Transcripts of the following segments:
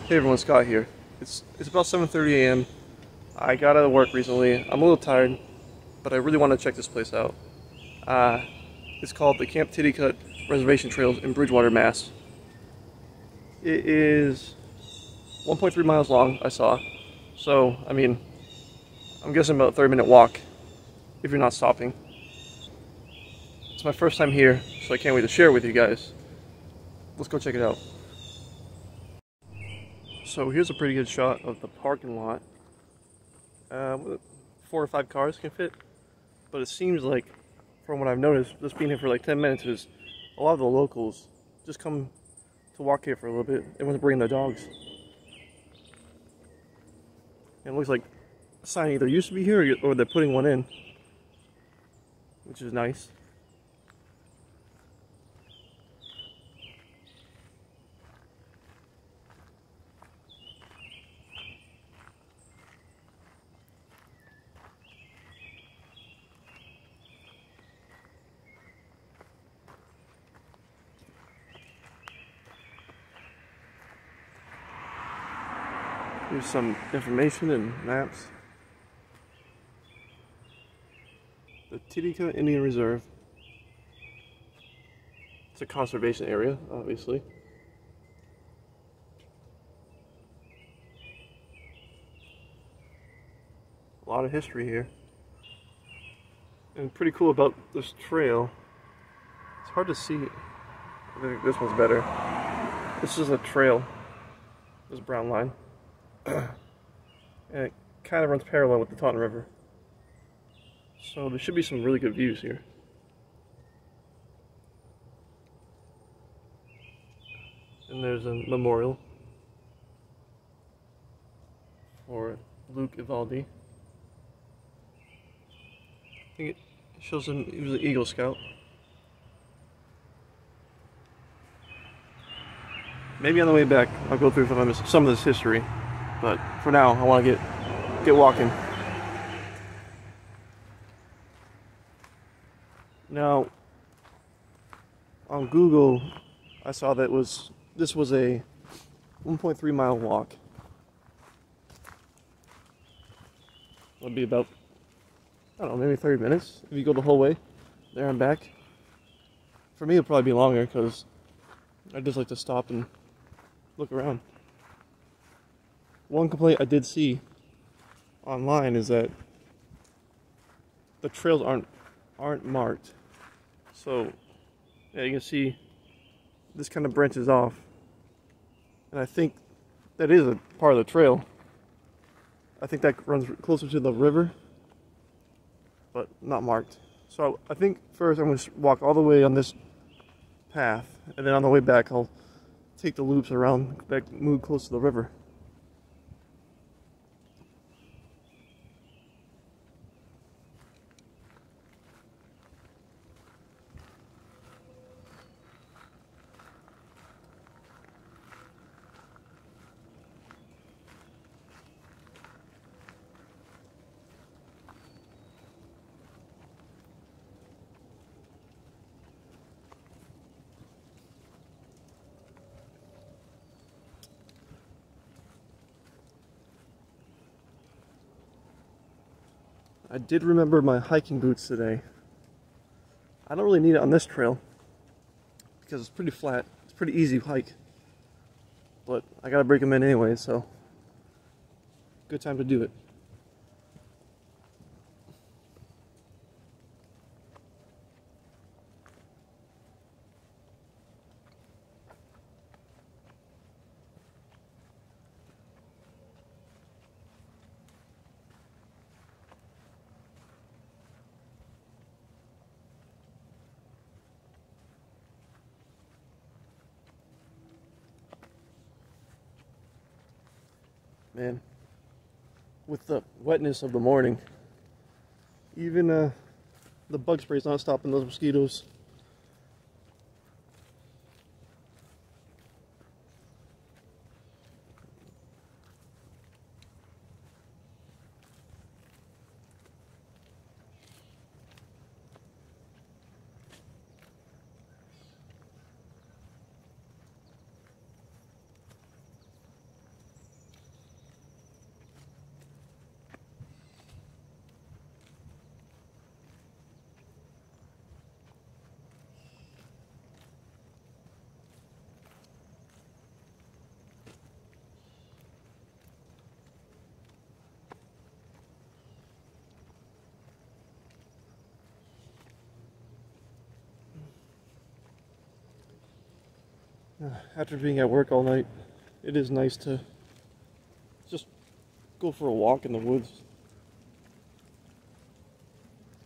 Hey everyone, Scott here. It's about 7:30 a.m. I got out of work recently. I'm a little tired, but I really want to check this place out. Uh, it's called the Camp Titicut Reservation Trail in Bridgewater, Mass. It is 1.3 miles long, I saw. So, I mean, I'm guessing about a 30-minute walk if you're not stopping. It's my first time here, so I can't wait to share it with you guys. Let's go check it out. So here's a pretty good shot of the parking lot. 4 or 5 cars can fit, but it seems like, from what I've noticed, just being here for like 10 minutes, is a lot of the locals just come to walk here for a little bit. Everyone's bringing their dogs. And it looks like a sign either used to be here or they're putting one in, which is nice. Here's some information and maps. The Titicut Indian Reserve. It's a conservation area, obviously. A lot of history here. And pretty cool about this trail, it's hard to see. I think this one's better. This is a trail, this brown line. And it kind of runs parallel with the Taunton River. So there should be some really good views here. And there's a memorial for Luke Ivaldi. I think it shows him, he was an Eagle Scout. Maybe on the way back I'll go through some of this history, but for now I want to get walking. Now, on Google, I saw that this was a 1.3 mile walk. It'll be about, I don't know, maybe 30 minutes if you go the whole way there and back. For me, it'll probably be longer because I just like to stop and look around. One complaint I did see online is that the trails aren't marked. So yeah, you can see this kind of branches off, and I think that is a part of the trail. I think that runs closer to the river, but not marked. So I think first I'm going to walk all the way on this path, and then on the way back I'll take the loops around, move close to the river. I did remember my hiking boots today. I don't really need it on this trail because it's pretty flat. It's a pretty easy hike. But I gotta break them in anyway, so good time to do it. Man, with the wetness of the morning, even the bug spray's not stopping those mosquitoes. After being at work all night, it is nice to just go for a walk in the woods.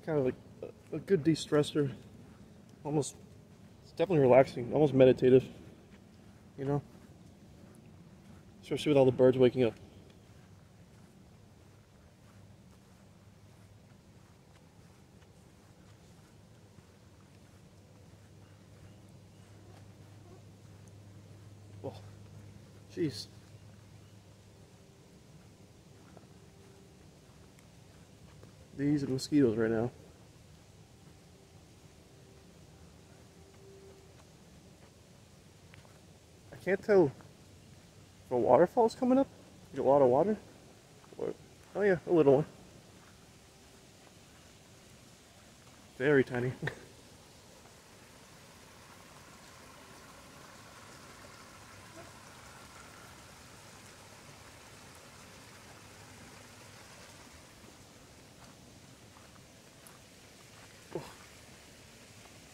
Kind of like a good de-stressor. Almost, it's definitely relaxing, almost meditative, you know? Especially with all the birds waking up. Oh, jeez. These are mosquitoes right now. I can't tell if a waterfall's coming up. Is a lot of water? Or, oh yeah, a little one. Very tiny.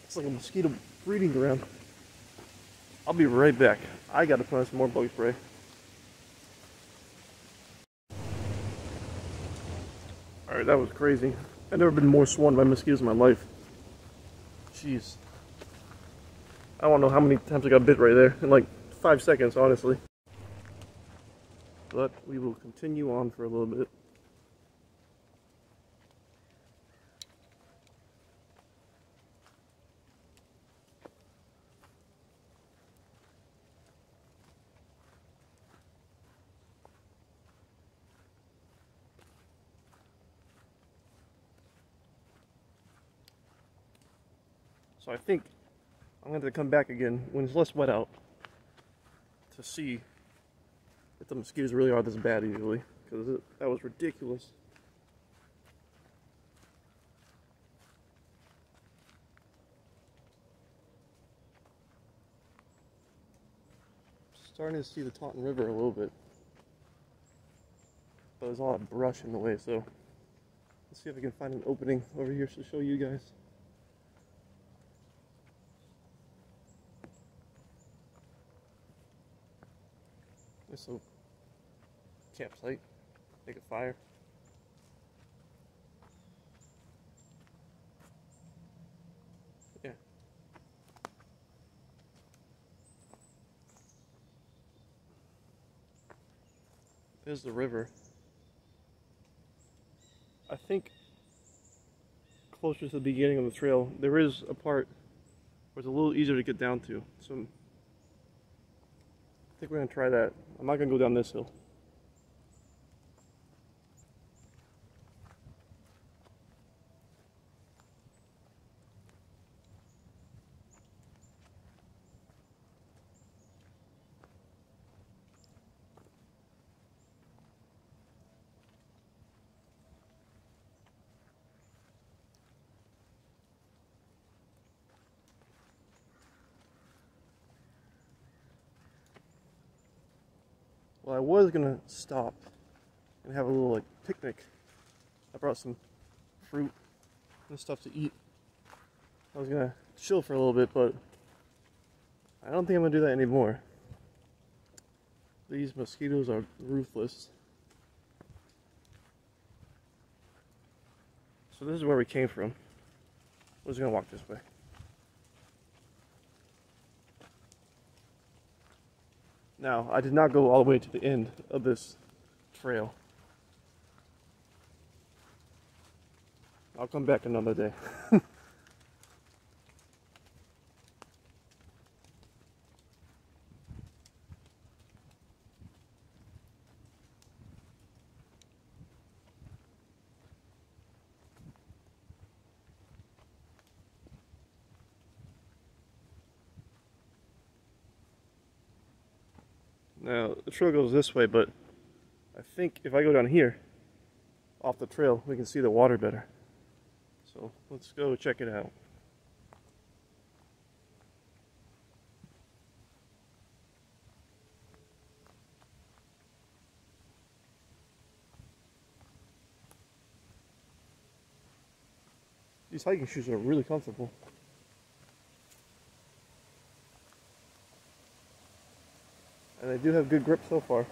It's like a mosquito breeding ground. I'll be right back. I gotta put on some more bug spray. Alright, that was crazy. I've never been more swarmed by mosquitoes in my life. Jeez. I don't know how many times I got bit right there. In like 5 seconds, honestly. But we will continue on for a little bit. So I think I'm going to come back again when it's less wet out to see if the mosquitoes really are this bad usually, because that was ridiculous. Starting to see the Taunton River a little bit, but there's a lot of brush in the way, so let's see if I can find an opening over here to show you guys. There's a campsite, make a fire. Yeah. There's the river. I think closer to the beginning of the trail, there is a part where it's a little easier to get down to. So I think we're gonna try that. I'm not gonna go down this hill. Well, I was gonna stop and have a little like picnic. I brought some fruit and stuff to eat. I was gonna chill for a little bit, but I don't think I'm gonna do that anymore. These mosquitoes are ruthless. So this is where we came from. We're just gonna walk this way. Now, I did not go all the way to the end of this trail. I'll come back another day. Now, the trail goes this way, but I think if I go down here, off the trail, we can see the water better. So, let's go check it out. These hiking shoes are really comfortable. And they do have good grip so far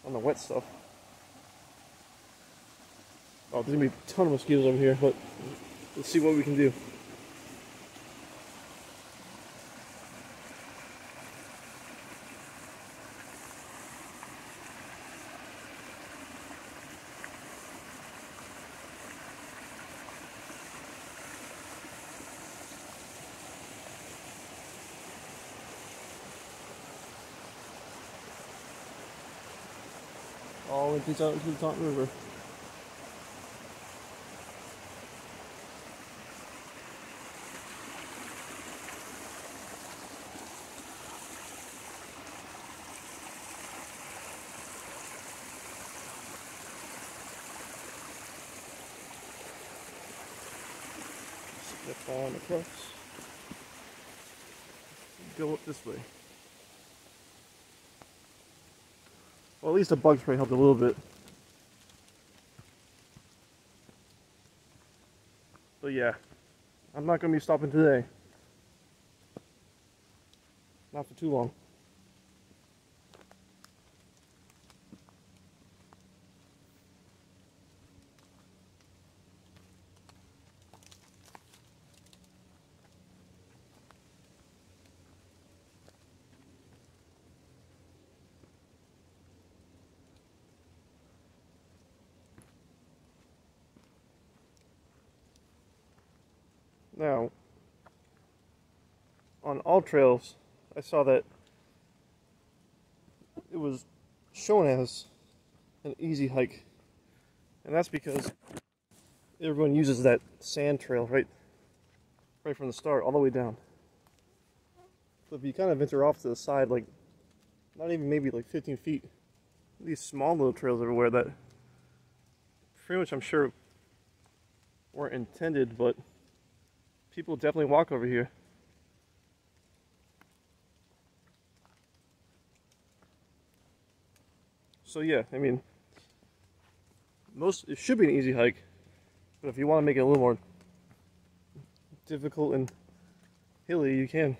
on the wet stuff. Oh, there's gonna be a ton of mosquitoes over here, but let's see what we can do. All empties out into the Taunton River. Step on across. Go up this way. Well, at least the bug spray helped a little bit. But yeah, I'm not going to be stopping today. Not for too long. Now, on all trails, I saw that it was shown as an easy hike. And that's because everyone uses that sand trail right from the start all the way down. So if you kind of venture off to the side, like, not even maybe like 15 feet, these small little trails everywhere that pretty much I'm sure weren't intended, but people definitely walk over here. So yeah, I mean, it should be an easy hike, but if you want to make it a little more difficult and hilly, you can.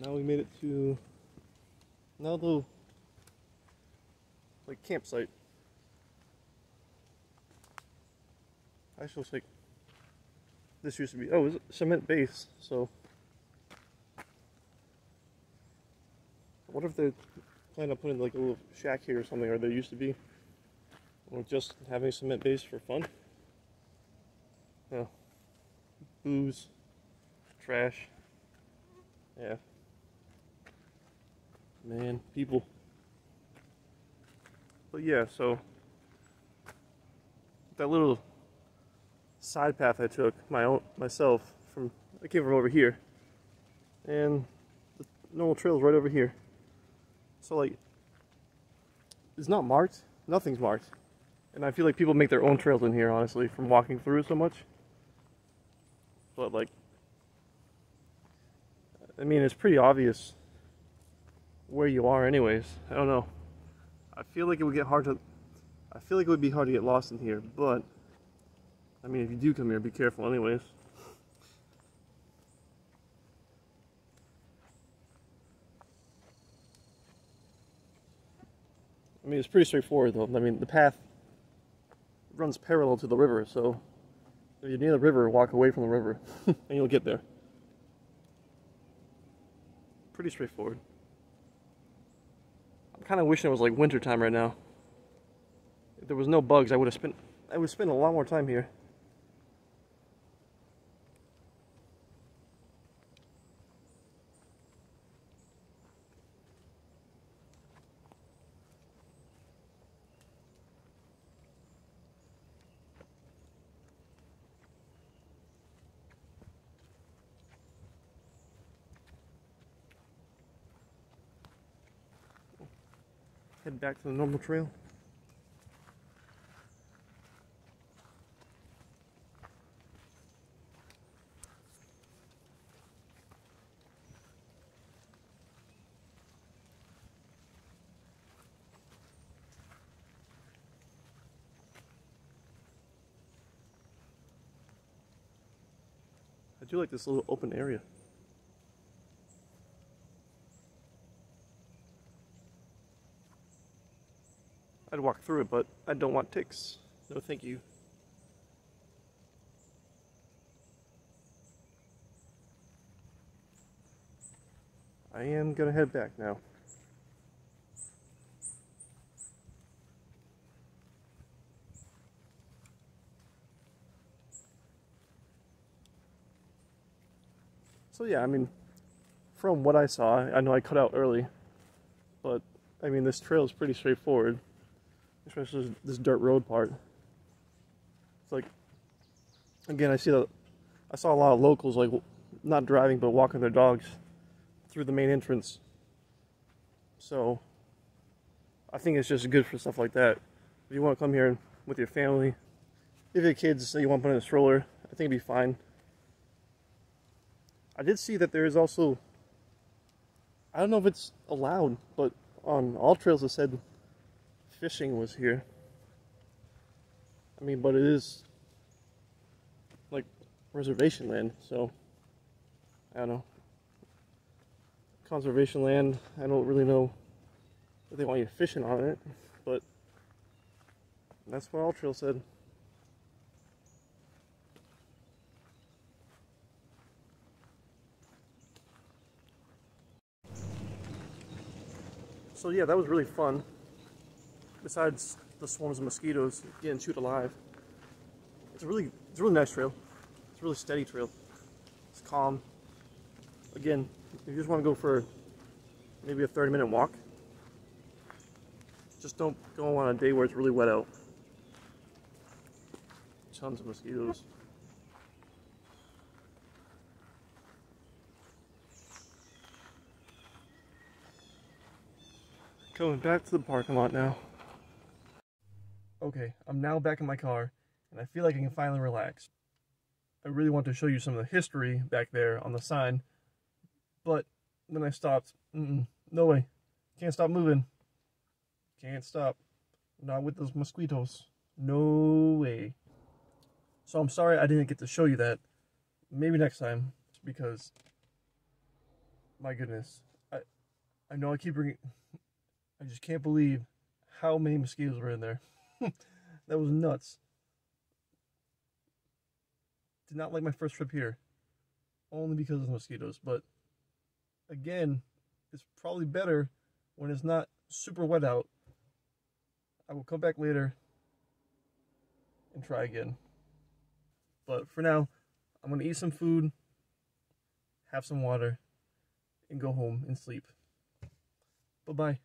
Now we made it to another little, like, campsite. Actually, looks like this used to be, oh, it was a cement base, so what if they plan on putting like a little shack here or something, or there used to be, or just having a cement base for fun? Yeah. Booze, trash, yeah. Man, people. But yeah, so that little side path I took myself I came from over here, and the normal trail's right over here. So like, it's not marked. Nothing's marked, and I feel like people make their own trails in here, honestly, from walking through so much. But like, I mean, it's pretty obvious where you are anyways. I don't know. I feel like it would be hard to get lost in here, but I mean, if you do come here, be careful anyways. I mean, it's pretty straightforward though. I mean, the path runs parallel to the river, so if you're near the river, walk away from the river and you'll get there. Pretty straightforward. I'm kind of wishing it was like winter time right now. If there was no bugs, I would spend a lot more time here. head back to the normal trail. I do like this little open area. I'd walk through it, but I don't want ticks. No thank you. I am gonna head back now. So yeah, I mean, from what I saw, I know I cut out early, but I mean, this trail is pretty straightforward, especially this dirt road part. It's like, again, I saw a lot of locals like not driving but walking their dogs through the main entrance. So I think it's just good for stuff like that. If you want to come here with your family, if you have kids that you want to put in a stroller, I think it'd be fine. I did see that there is also, I don't know if it's allowed, but on all trails it said fishing was here. I mean, but it is like reservation land, so I don't know. Conservation land, I don't really know if they want you fishing on it, but that's what all trail said. So yeah, that was really fun. Besides the swarms of mosquitoes getting chewed alive, it's a really nice trail. It's a really steady trail. It's calm. Again, if you just want to go for maybe a 30-minute walk, just don't go on a day where it's really wet out. Tons of mosquitoes. Going back to the parking lot now. Okay, I'm now back in my car, and I feel like I can finally relax. I really want to show you some of the history back there on the sign, but then I stopped. No way. Can't stop moving. Can't stop. Not with those mosquitoes. No way. So I'm sorry I didn't get to show you that. Maybe next time, because my goodness, I know I keep bringing. I just can't believe how many mosquitoes were in there. That was nuts. Did not like my first trip here, only because of the mosquitoes. But again, it's probably better when it's not super wet out. I will come back later and try again. But for now, I'm going to eat some food, have some water, and go home and sleep. Bye-bye.